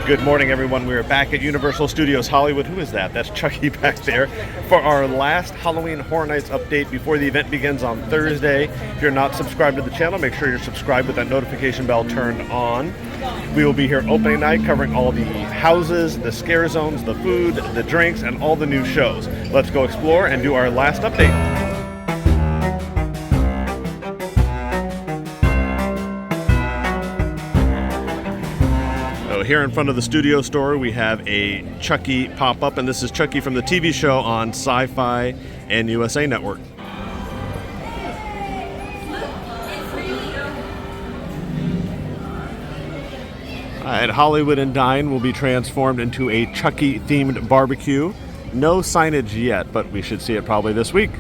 Good morning, everyone. We're back at Universal Studios Hollywood. Who is that? That's Chucky back there for our last Halloween Horror Nights update before the event begins on Thursday. If you're not subscribed to the channel, make sure you're subscribed with that notification bell turned on. We will be here opening night covering all the houses, the scare zones, the food, the drinks, and all the new shows. Let's go explore and do our last update. Here in front of the studio store, we have a Chucky pop-up, and this is Chucky from the TV show on Sci-Fi and USA Network. At Hollywood Dine will be transformed into a Chucky-themed barbecue. No signage yet, but we should see it probably this week.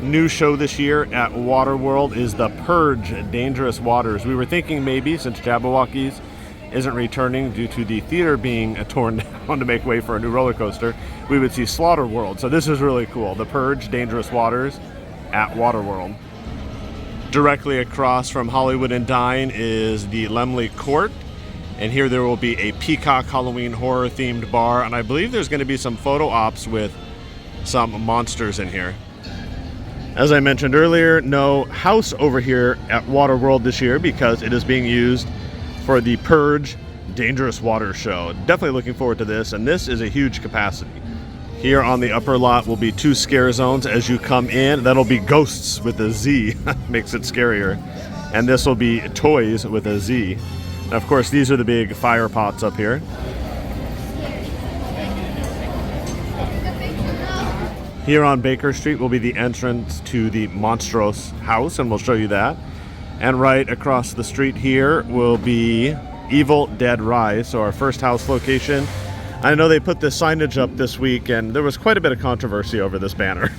New show this year at Waterworld is the Purge, Dangerous Waters. We were thinking maybe, since Jabberwockies isn't returning due to the theater being torn down to make way for a new roller coaster, we would see Slaughter World. So this is really cool. The Purge, Dangerous Waters at Waterworld. Directly across from Hollywood Dine is the Lemley Court. And here there will be a Peacock Halloween horror themed bar. And I believe there's going to be some photo ops with some monsters in here. As I mentioned earlier, no house over here at Waterworld this year because it is being used for the Purge Dangerous Waters show. Definitely looking forward to this, and this is a huge capacity. Here on the upper lot will be 2 scare zones as you come in. That'll be ghosts with a Z, makes it scarier. And this will be toys with a Z. And of course, these are the big fire pots up here. Here on Baker Street will be the entrance to the Monstruos house, and we'll show you that. And right across the street here will be Evil Dead Rise, so our first house location. I know they put this signage up this week, and there was quite a bit of controversy over this banner.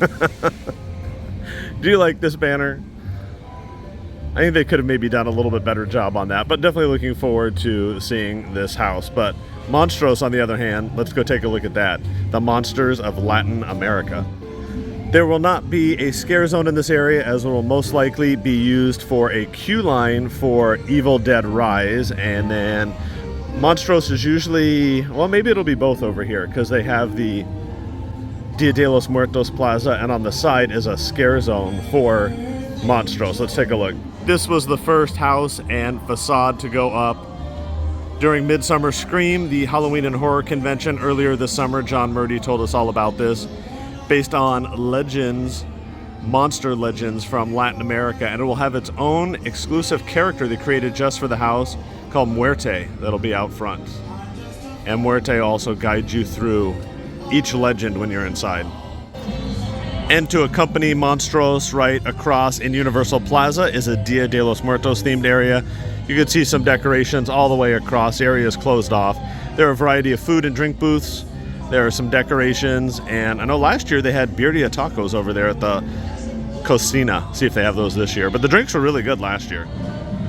Do you like this banner? I think they could have maybe done a little bit better job on that, but definitely looking forward to seeing this house. But Monstruos, on the other hand, let's go take a look at that. The Monsters of Latin America. There will not be a scare zone in this area, as it will most likely be used for a queue line for Evil Dead Rise, and then Monstruos is usually, well, maybe it'll be both over here, because they have the Dia de los Muertos Plaza, and on the side is a scare zone for Monstruos. Let's take a look. This was the first house and facade to go up during Midsummer Scream, the Halloween and Horror Convention earlier this summer. John Murdy told us all about this. Based on legends, monster legends from Latin America, and it will have its own exclusive character they created just for the house called Muerte that'll be out front. And Muerte also guides you through each legend when you're inside. And to accompany Monstruos right across in Universal Plaza is a Dia de los Muertos themed area. You can see some decorations all the way across. Areas closed off. There are a variety of food and drink booths. There are some decorations, and I know last year they had birria tacos over there at the Cocina. See if they have those this year. But the drinks were really good last year.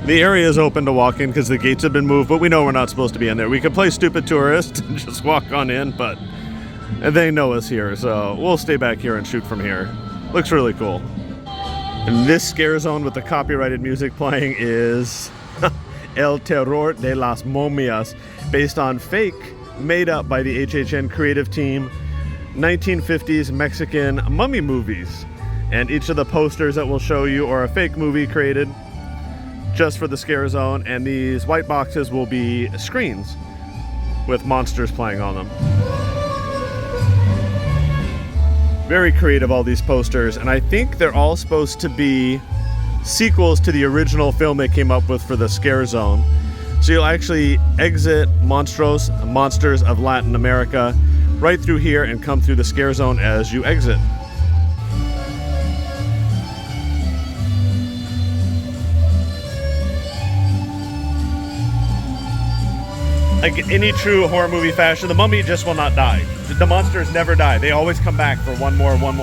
The area is open to walk in because the gates have been moved, but we know we're not supposed to be in there. We could play stupid tourist and just walk on in, but they know us here, so we'll stay back here and shoot from here. Looks really cool. And this scare zone with the copyrighted music playing is El Terror de las Momias, based on fake, made up by the HHN creative team, 1950s Mexican mummy movies. And each of the posters that we'll show you are a fake movie created just for the scare zone, and these white boxes will be screens with monsters playing on them. Very creative, all these posters, and I think they're all supposed to be sequels to the original film they came up with for the scare zone. So you'll actually exit Monstros, Monsters of Latin America, right through here and come through the scare zone as you exit. Like in any true horror movie fashion, the mummy just will not die. The monsters never die. They always come back for one more. one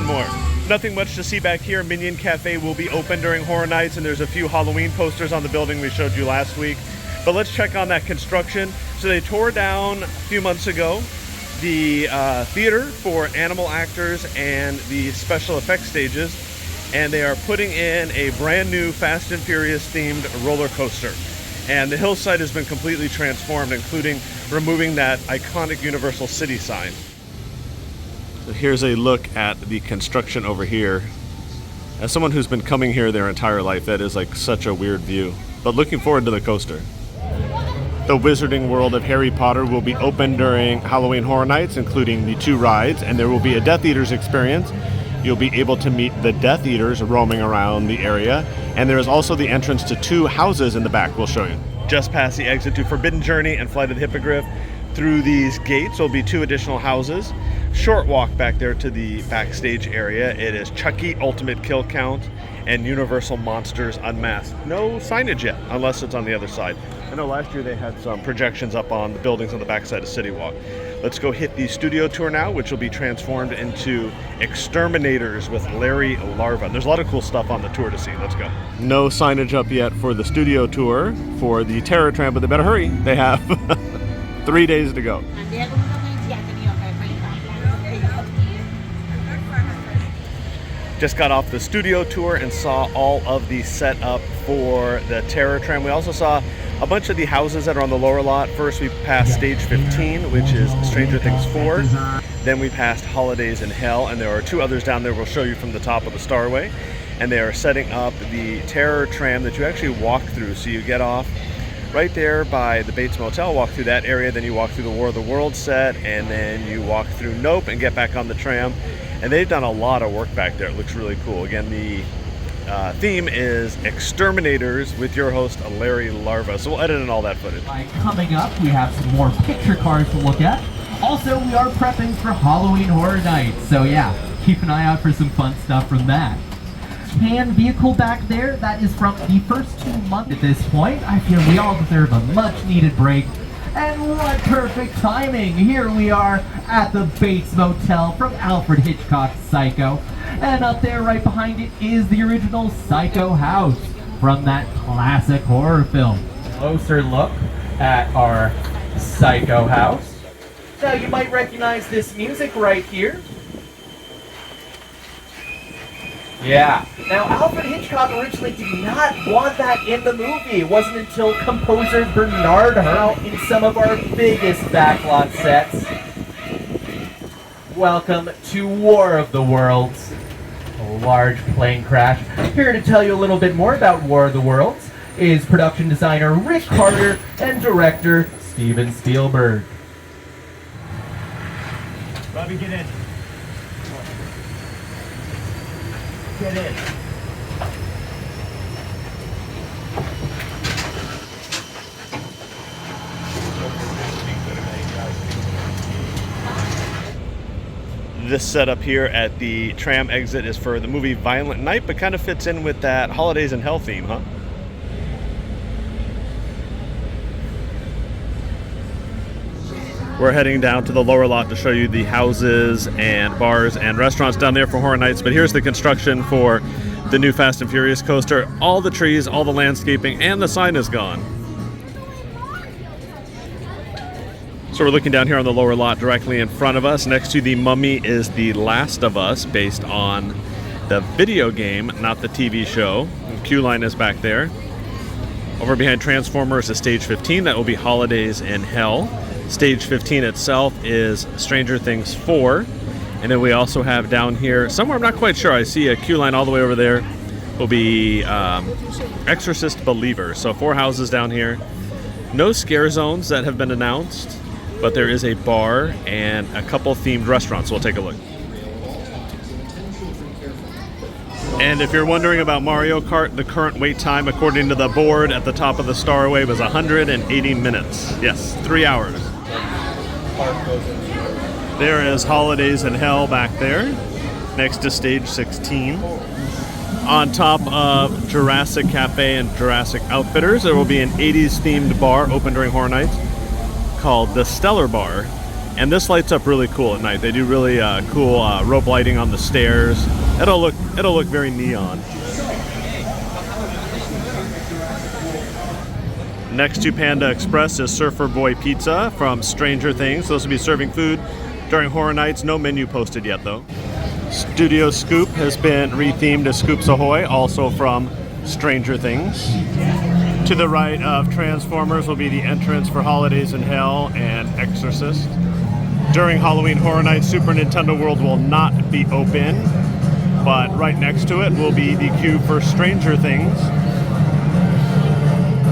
more. Nothing much to see back here. Minion Cafe will be open during Horror Nights, and there's a few Halloween posters on the building we showed you last week. But let's check on that construction. So they tore down a few months ago the theater for animal actors and the special effects stages, and they are putting in a brand new Fast and Furious themed roller coaster. And the hillside has been completely transformed, including removing that iconic Universal City sign. So here's a look at the construction over here. As someone who's been coming here their entire life, that is like such a weird view. But looking forward to the coaster. The Wizarding World of Harry Potter will be open during Halloween Horror Nights, including the 2 rides, and there will be a Death Eaters experience. You'll be able to meet the Death Eaters roaming around the area, and there is also the entrance to 2 houses in the back we'll show you. Just past the exit to Forbidden Journey and Flight of the Hippogriff, through these gates will be 2 additional houses. Short walk back there to the backstage area. It is Chucky Ultimate Kill Count and Universal Monsters Unmasked. No signage yet, unless it's on the other side. I know last year they had some projections up on the buildings on the backside of City Walk. Let's go hit the studio tour now, which will be transformed into Exterminatorz with Larry Larva. There's a lot of cool stuff on the tour to see. Let's go. No signage up yet for the studio tour for the Terror Tram, but they better hurry. They have 3 days to go. Just got off the studio tour and saw all of the setup for the Terror Tram. We also saw a bunch of the houses that are on the lower lot. First we passed stage 15, which is Stranger Things 4. Then we passed Holidayz in Hell, and there are 2 others down there we'll show you from the top of the Starway. And they are setting up the Terror Tram that you actually walk through. So you get off right there by the Bates Motel, walk through that area, then you walk through the War of the Worlds set, and then you walk through Nope and get back on the tram. And they've done a lot of work back there. It looks really cool. Again, the theme is Exterminatorz with your host, Larry Larva. So we'll edit in all that footage. Coming up, we have some more picture cards to look at. Also, we are prepping for Halloween Horror Nights. So yeah, keep an eye out for some fun stuff from that. Tan vehicle back there, that is from the first 2 months at this point. I feel we all deserve a much needed break. And what perfect timing! Here we are at the Bates Motel from Alfred Hitchcock's Psycho. And up there right behind it is the original Psycho house from that classic horror film. Closer look at our Psycho house. Now you might recognize this music right here. Yeah. Now, Alfred Hitchcock originally did not want that in the movie. It wasn't until composer Bernard Herrmann in some of our biggest backlot sets. Welcome to War of the Worlds, a large plane crash. Here to tell you a little bit more about War of the Worlds is production designer Rick Carter and director Steven Spielberg. Robbie, get in. Get in. This setup here at the tram exit is for the movie Violent Night, but kind of fits in with that Holidayz in Hell theme, huh? We're heading down to the lower lot to show you the houses and bars and restaurants down there for Horror Nights, but here's the construction for the new Fast and Furious coaster. All the trees, all the landscaping, and the sign is gone. So we're looking down here on the lower lot directly in front of us. Next to the Mummy is The Last of Us, based on the video game, not the TV show. The queue line is back there. Over behind Transformers is stage 15. That will be Holidayz in Hell. Stage 15 itself is Stranger Things 4. And then we also have down here, somewhere I'm not quite sure, I see a queue line all the way over there, will be Exorcist Believer. So 4 houses down here. No scare zones that have been announced, but there is a bar and a couple themed restaurants. We'll take a look. And if you're wondering about Mario Kart, the current wait time, according to the board at the top of the Starway, was 180 minutes. Yes, 3 hours. There is Holidayz in Hell back there, next to stage 16. On top of Jurassic Cafe and Jurassic Outfitters, there will be an 80s themed bar open during Horror Nights called the Stellar Bar. And this lights up really cool at night. They do really cool rope lighting on the stairs. It'll look very neon. Next to Panda Express is Surfer Boy Pizza from Stranger Things. Those will be serving food during Horror Nights. No menu posted yet, though. Studio Scoop has been rethemed as Scoops Ahoy, also from Stranger Things. To the right of Transformers will be the entrance for Holidayz in Hell and Exorcist. During Halloween Horror Nights, Super Nintendo World will not be open, but right next to it will be the queue for Stranger Things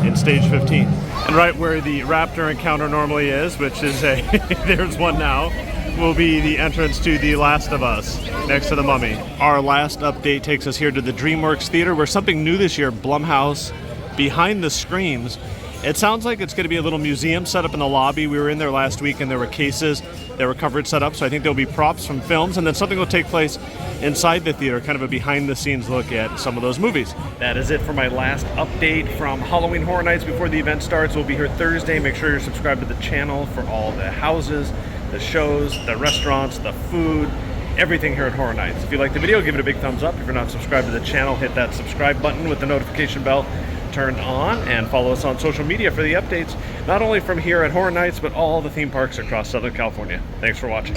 in stage 15. And right where the Raptor encounter normally is, which is a, there's one now, will be the entrance to The Last of Us, next to the Mummy. Our last update takes us here to the DreamWorks Theater, where something new this year, Blumhouse, behind the screens. It sounds like it's going to be a little museum set up in the lobby. We were in there last week and there were cases that were covered set up, so I think there'll be props from films, and then something will take place inside the theater, kind of a behind-the-scenes look at some of those movies. That is it for my last update from Halloween Horror Nights before the event starts. We'll be here Thursday. Make sure you're subscribed to the channel for all the houses, the shows, the restaurants, the food, everything here at Horror Nights. If you like the video, give it a big thumbs up. If you're not subscribed to the channel, hit that subscribe button with the notification bell turned on, and follow us on social media for the updates, not only from here at Horror Nights, but all the theme parks across Southern California. Thanks for watching.